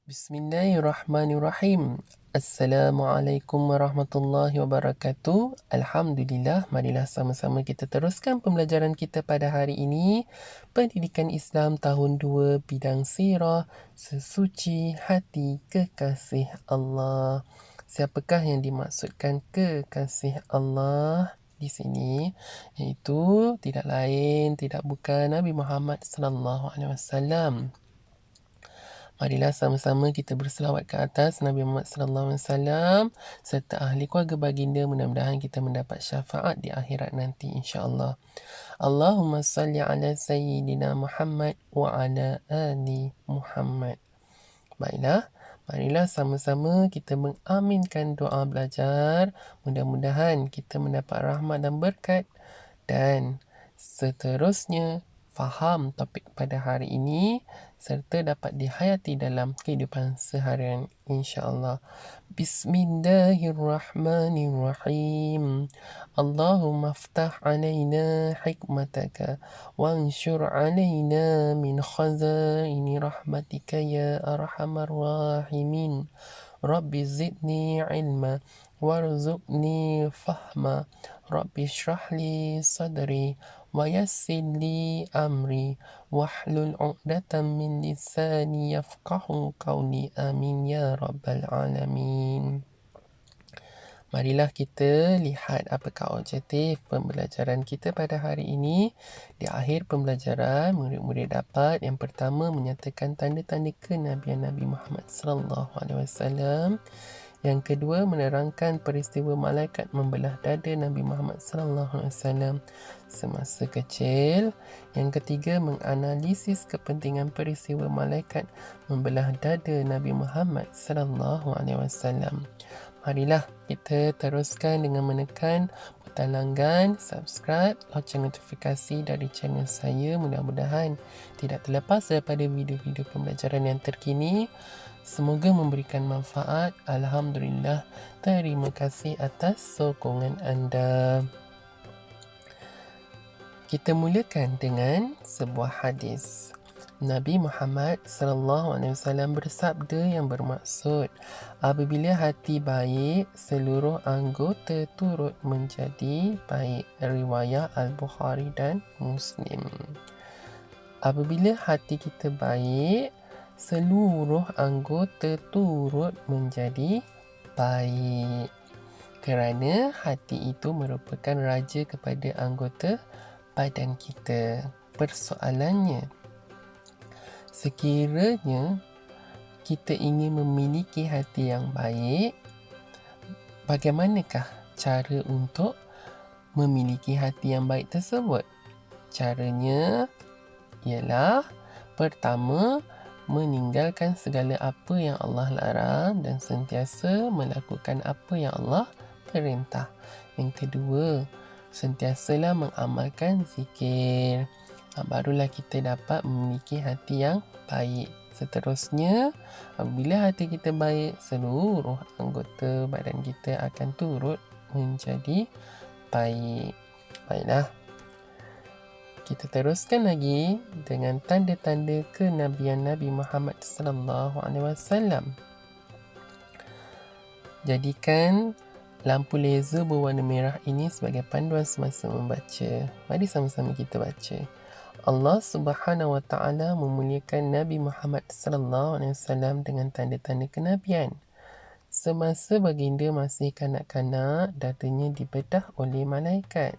Bismillahirrahmanirrahim. Assalamualaikum warahmatullahi wabarakatuh. Alhamdulillah, marilah sama-sama kita teruskan pembelajaran kita pada hari ini. Pendidikan Islam tahun 2 bidang sirah, sesuci hati kekasih Allah. Siapakah yang dimaksudkan kekasih Allah di sini? Iaitu tidak lain, tidak bukan Nabi Muhammad sallallahu alaihi wasallam. Marilah sama-sama kita berselawat ke atas Nabi Muhammad sallallahu alaihi wasallam serta ahli keluarga baginda, mudah-mudahan kita mendapat syafaat di akhirat nanti insya-Allah. Allahumma salli ala sayyidina Muhammad wa ala ali Muhammad. Baiklah, marilah sama-sama kita mengaminkan doa belajar. Mudah-mudahan kita mendapat rahmat dan berkat dan seterusnya faham topik pada hari ini serta dapat dihayati dalam kehidupan seharian insya-Allah. Bismillahirrahmanirrahim. Allahumma aftah alaina hikmataka wanshur alaina min khazaini rahmatika ya arhamar rahimin. Rabbi zidni ilma warzuqni fahma. Rabbi shrah li sadri wa yassir li amri wahlul 'uqdatam min lisani yafqahu qawli. Amin ya rabbal alamin. Marilah kita lihat apakah objektif pembelajaran kita pada hari ini. Di akhir pembelajaran, murid-murid dapat yang pertama menyatakan tanda-tanda kenabian Nabi Muhammad sallallahu alaihi wasallam. Yang kedua, menerangkan peristiwa malaikat membelah dada Nabi Muhammad sallallahu alaihi wasallam semasa kecil. Yang ketiga, menganalisis kepentingan peristiwa malaikat membelah dada Nabi Muhammad sallallahu alaihi wasallam. Marilah kita teruskan dengan menekan butang langgan, subscribe, loceng notifikasi dari channel saya. Mudah-mudahan tidak terlepas daripada video-video pembelajaran yang terkini. Semoga memberikan manfaat. Alhamdulillah. Terima kasih atas sokongan anda. Kita mulakan dengan sebuah hadis. Nabi Muhammad sallallahu alaihi wasallam bersabda yang bermaksud, apabila hati baik, seluruh anggota turut menjadi baik. Riwayat Al-Bukhari dan Muslim. Apabila hati kita baik, seluruh anggota turut menjadi baik. Kerana hati itu merupakan raja kepada anggota badan kita. Persoalannya, sekiranya kita ingin memiliki hati yang baik, bagaimanakah cara untuk memiliki hati yang baik tersebut? Caranya ialah pertama, meninggalkan segala apa yang Allah larang dan sentiasa melakukan apa yang Allah perintah. Yang kedua, sentiasalah mengamalkan zikir. Barulah kita dapat memiliki hati yang baik. Seterusnya, apabila hati kita baik, seluruh anggota badan kita akan turut menjadi baik. Baiklah. Kita teruskan lagi dengan tanda-tanda kenabian Nabi Muhammad sallallahu alaihi wasallam. Jadikan lampu laser berwarna merah ini sebagai panduan semasa membaca. Mari sama-sama kita baca. Allah Subhanahu wa taala memuliakan Nabi Muhammad sallallahu alaihi wasallam dengan tanda-tanda kenabian. Semasa baginda masih kanak-kanak, dadanya dibedah oleh malaikat.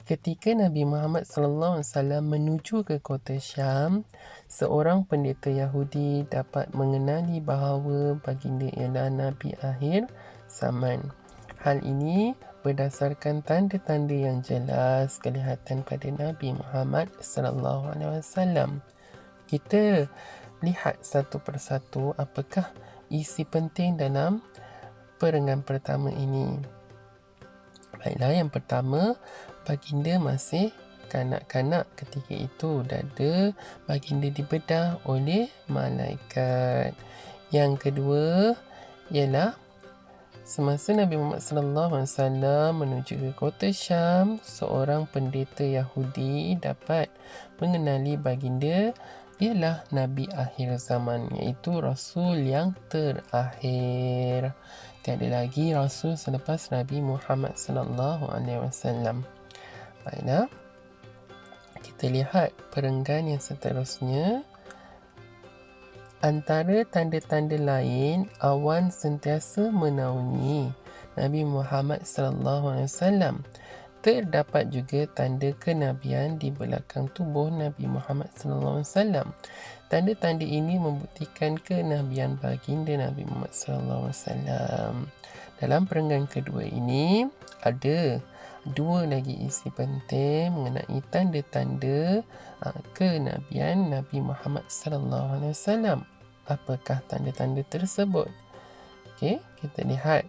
Ketika Nabi Muhammad sallallahu alaihi wasallam menuju ke kota Syam, seorang pendeta Yahudi dapat mengenali bahawa baginda ialah Nabi akhir zaman. Hal ini berdasarkan tanda-tanda yang jelas kelihatan pada Nabi Muhammad sallallahu alaihi wasallam. Kita lihat satu persatu apakah isi penting dalam perenggan pertama ini. Baiklah, yang pertama, baginda masih kanak-kanak ketika itu. Dada baginda dibedah oleh malaikat. Yang kedua ialah semasa Nabi Muhammad sallallahu alaihi wasallam menuju ke kota Syam, seorang pendeta Yahudi dapat mengenali baginda ialah Nabi akhir zaman, iaitu Rasul yang terakhir. Tiada lagi Rasul selepas Nabi Muhammad sallallahu alaihi wasallam. Baiklah, kita lihat perenggan yang seterusnya. Antara tanda-tanda lain, awan sentiasa menaungi Nabi Muhammad sallallahu alaihi wasallam. Terdapat juga tanda kenabian di belakang tubuh Nabi Muhammad sallallahu alaihi wasallam. Tanda-tanda ini membuktikan kenabian baginda Nabi Muhammad sallallahu alaihi wasallam. Dalam perenggan kedua ini ada dua lagi isi penting mengenai tanda-tanda kenabian Nabi Muhammad sallallahu alaihi wasallam. Apakah tanda-tanda tersebut? Okey, kita lihat.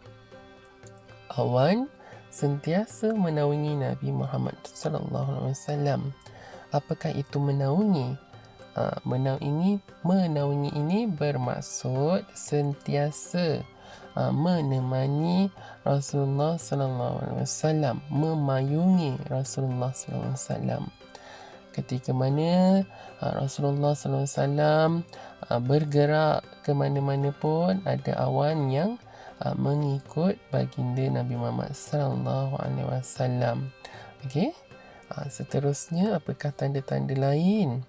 Awan sentiasa menaungi Nabi Muhammad sallallahu alaihi wasallam. Apakah itu menaungi? Menaungi ini bermaksud sentiasa menemani Rasulullah sallallahu alaihi wasallam, memayungi Rasulullah sallallahu alaihi wasallam. Ketika mana Rasulullah sallallahu alaihi wasallam bergerak ke mana-mana pun, ada awan yang mengikut baginda Nabi Muhammad sallallahu alaihi wasallam. Okey. Seterusnya, apakah tanda-tanda lain?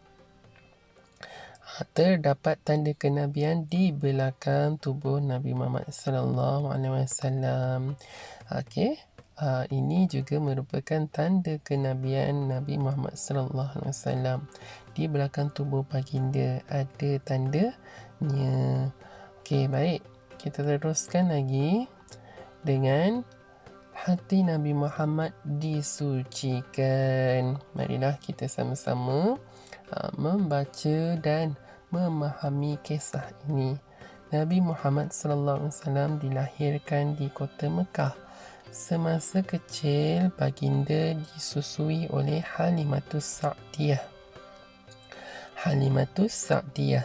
Terdapat tanda kenabian di belakang tubuh Nabi Muhammad sallallahu alaihi wasallam. Okey. Ini juga merupakan tanda kenabian Nabi Muhammad sallallahu alaihi wasallam. Di belakang tubuh baginda ada tandanya. Okey, baik. Kita teruskan lagi dengan hati Nabi Muhammad disucikan. Marilah kita sama-sama membaca dan memahami kisah ini. Nabi Muhammad sallallahu alaihi wasallam dilahirkan di kota Mekah. Semasa kecil, baginda disusui oleh Halimatus Sa'diyah.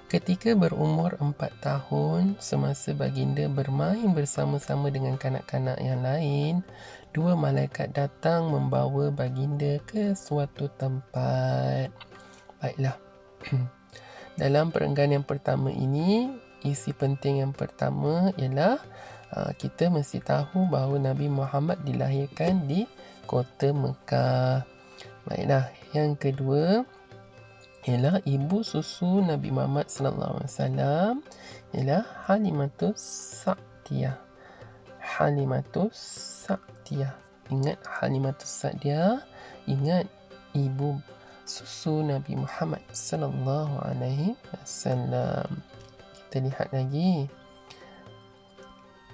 Ketika berumur 4 tahun, semasa baginda bermain bersama-sama dengan kanak-kanak yang lain, dua malaikat datang membawa baginda ke suatu tempat. Baiklah. Dalam perenggan yang pertama ini, isi penting yang pertama ialah kita mesti tahu bahawa Nabi Muhammad dilahirkan di kota Mekah. Baiklah, yang kedua ialah ibu susu Nabi Muhammad sallallahu alaihi wasallam ialah Halimatus Sa'diyah. Ingat Halimatus Sa'diyah, ingat ibu susu Nabi Muhammad sallallahu alaihi wasallam. Kita lihat lagi.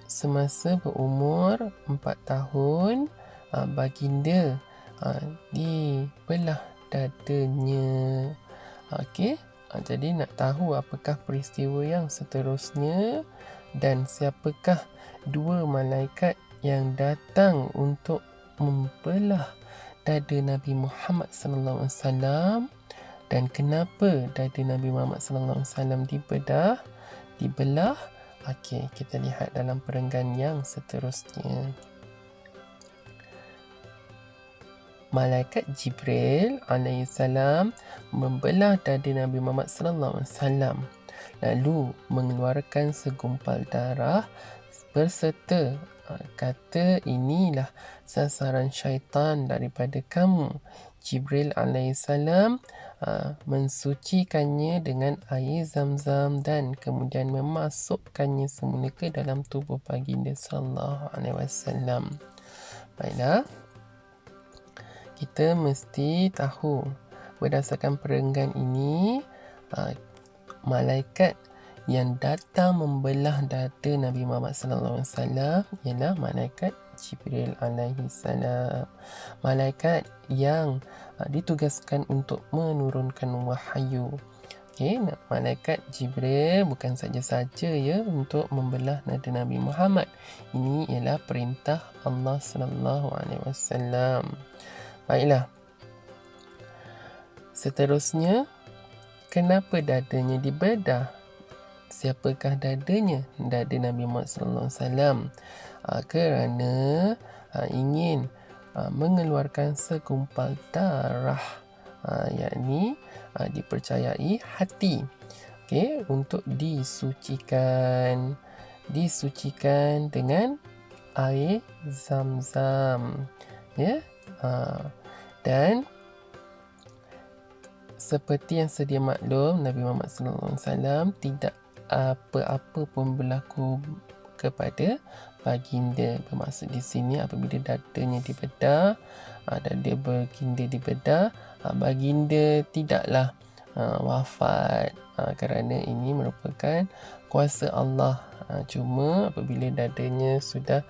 Semasa berumur 4 tahun, baginda dibelah dadanya. Okey, jadi nak tahu apakah peristiwa yang seterusnya dan siapakah dua malaikat yang datang untuk membelah dada Nabi Muhammad sallallahu alaihi wasallam, dan kenapa dada Nabi Muhammad sallallahu alaihi wasallam dibelah. Okey, kita lihat dalam perenggan yang seterusnya. Malaikat Jibril alaihissalam membelah dada Nabi Muhammad sallallahu alaihi wasallam, lalu mengeluarkan segumpal darah berserta kata, "Inilah sasaran syaitan daripada kamu." Jibril alaihissalam mensucikannya dengan air Zam-Zam dan kemudian memasukkannya semula ke dalam tubuh baginda sallallahu alaihi wasallam. Baiklah, kita mesti tahu berdasarkan perenggan ini, malaikat yang datang membelah dada Nabi Muhammad sallallahu alaihi wasallam ialah malaikat Jibril alaihi salam. Malaikat yang ditugaskan untuk menurunkan wahyu. Okey, malaikat Jibril bukan saja-saja untuk membelah dada Nabi Muhammad. Ini ialah perintah Allah sallallahu alaihi wasallam. Baiklah. Seterusnya, kenapa dadanya dibedah? Siapakah dadanya? Dada Nabi Muhammad sallallahu alaihi wasallam. Kerana ingin mengeluarkan segumpal darah, yakni dipercayai hati. Okey, untuk disucikan dengan air Zam-Zam, ya. Dan seperti yang sedia maklum, Nabi Muhammad SAW tidak apa-apa pun berlaku kepada baginda. Bermaksud di sini apabila dadanya dibedah, dada baginda dibedah, baginda tidaklah wafat, kerana ini merupakan kuasa Allah. Cuma apabila dadanya sudah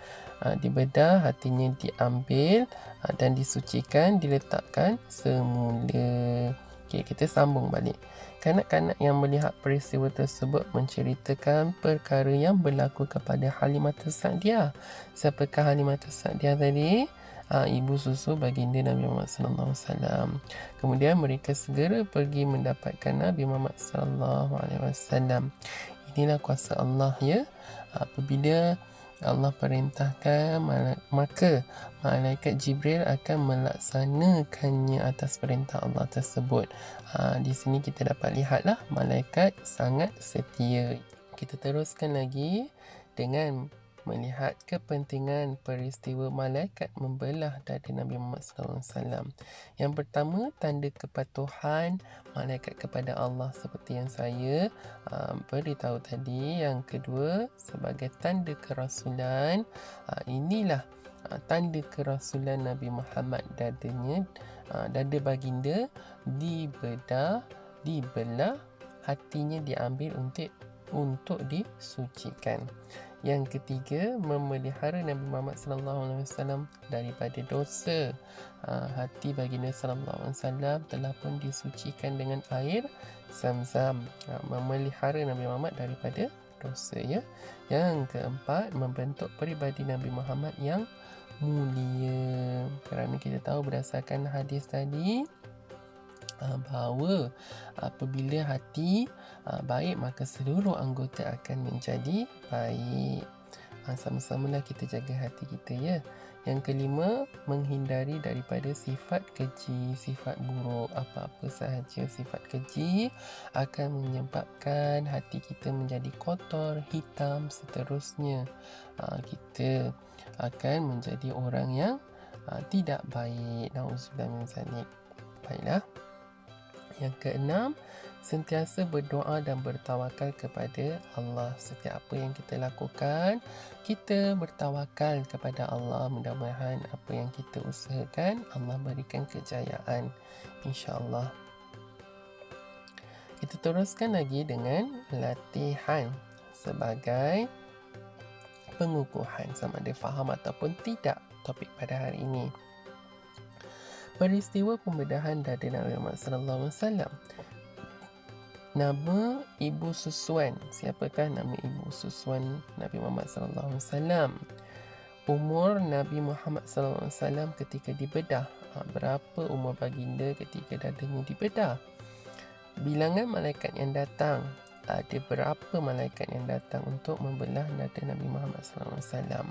dibedah, hatinya diambil dan disucikan, diletakkan semula. Okey, kita sambung balik. Kanak-kanak yang melihat peristiwa tersebut menceritakan perkara yang berlaku kepada Halimatus Sa'diyah. Siapakah Halimatus Sa'diyah tadi? Ibu susu baginda Nabi Muhammad SAW. Kemudian mereka segera pergi mendapatkan Nabi Muhammad SAW. Inilah kuasa Allah, ya. Apabila Allah perintahkan, maka malaikat Jibril akan melaksanakannya atas perintah Allah tersebut. Di sini kita dapat lihatlah malaikat sangat setia. Kita teruskan lagi dengan melihat kepentingan peristiwa malaikat membelah dada Nabi Muhammad SAW. Yang pertama, tanda kepatuhan malaikat kepada Allah seperti yang saya beritahu tadi. Yang kedua, sebagai tanda kerasulan. Inilah tanda kerasulan Nabi Muhammad, dadanya, dada baginda dibedah, dibelah, hatinya diambil untuk disucikan. Yang ketiga, memelihara Nabi Muhammad SAW daripada dosa. Hati baginda SAW telah pun disucikan dengan air Zam-Zam. Memelihara Nabi Muhammad daripada dosa, ya. Yang keempat, membentuk peribadi Nabi Muhammad yang mulia. Kerana kita tahu berdasarkan hadis tadi, bahawa apabila hati baik, maka seluruh anggota akan menjadi baik. Sama-samalah kita jaga hati kita, ya. Yang kelima, menghindari daripada sifat keji, sifat buruk. Apa-apa sahaja sifat keji akan menyebabkan hati kita menjadi kotor, hitam, seterusnya. Kita akan menjadi orang yang tidak baik. Nauzubillah min zalik. Baiklah. Yang keenam, sentiasa berdoa dan bertawakal kepada Allah. Setiap apa yang kita lakukan, kita bertawakal kepada Allah. Mudah-mudahan apa yang kita usahakan, Allah berikan kejayaan, insya-Allah. Kita teruskan lagi dengan latihan sebagai pengukuhan sama ada faham ataupun tidak topik pada hari ini. Peristiwa pembedahan dada Nabi Muhammad SAW. Nama ibu susuan. Siapakah nama ibu susuan Nabi Muhammad SAW? Umur Nabi Muhammad SAW ketika dibedah. Berapa umur baginda ketika dadanya dibedah? Bilangan malaikat yang datang. Ada berapa malaikat yang datang untuk membelah dada Nabi Muhammad SAW?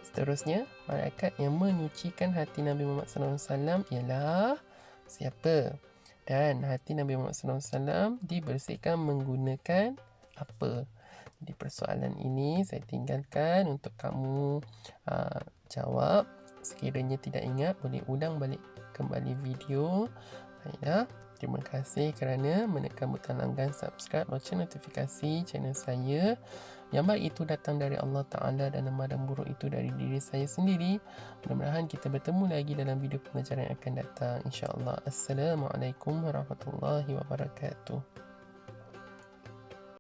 Seterusnya, malaikat yang menyucikan hati Nabi Muhammad SAW ialah siapa? Dan hati Nabi Muhammad SAW dibersihkan menggunakan apa? Jadi persoalan ini saya tinggalkan untuk kamu jawab. Sekiranya tidak ingat, boleh ulang balik kembali video. Baiklah. Terima kasih kerana menekan butang langgan subscribe, loceng notifikasi channel saya. Yang baik itu datang dari Allah Ta'ala dan yang madan buruk itu dari diri saya sendiri. Mudah-mudahan kita bertemu lagi dalam video pengajaran yang akan datang, insya-Allah. Assalamualaikum warahmatullahi wabarakatuh.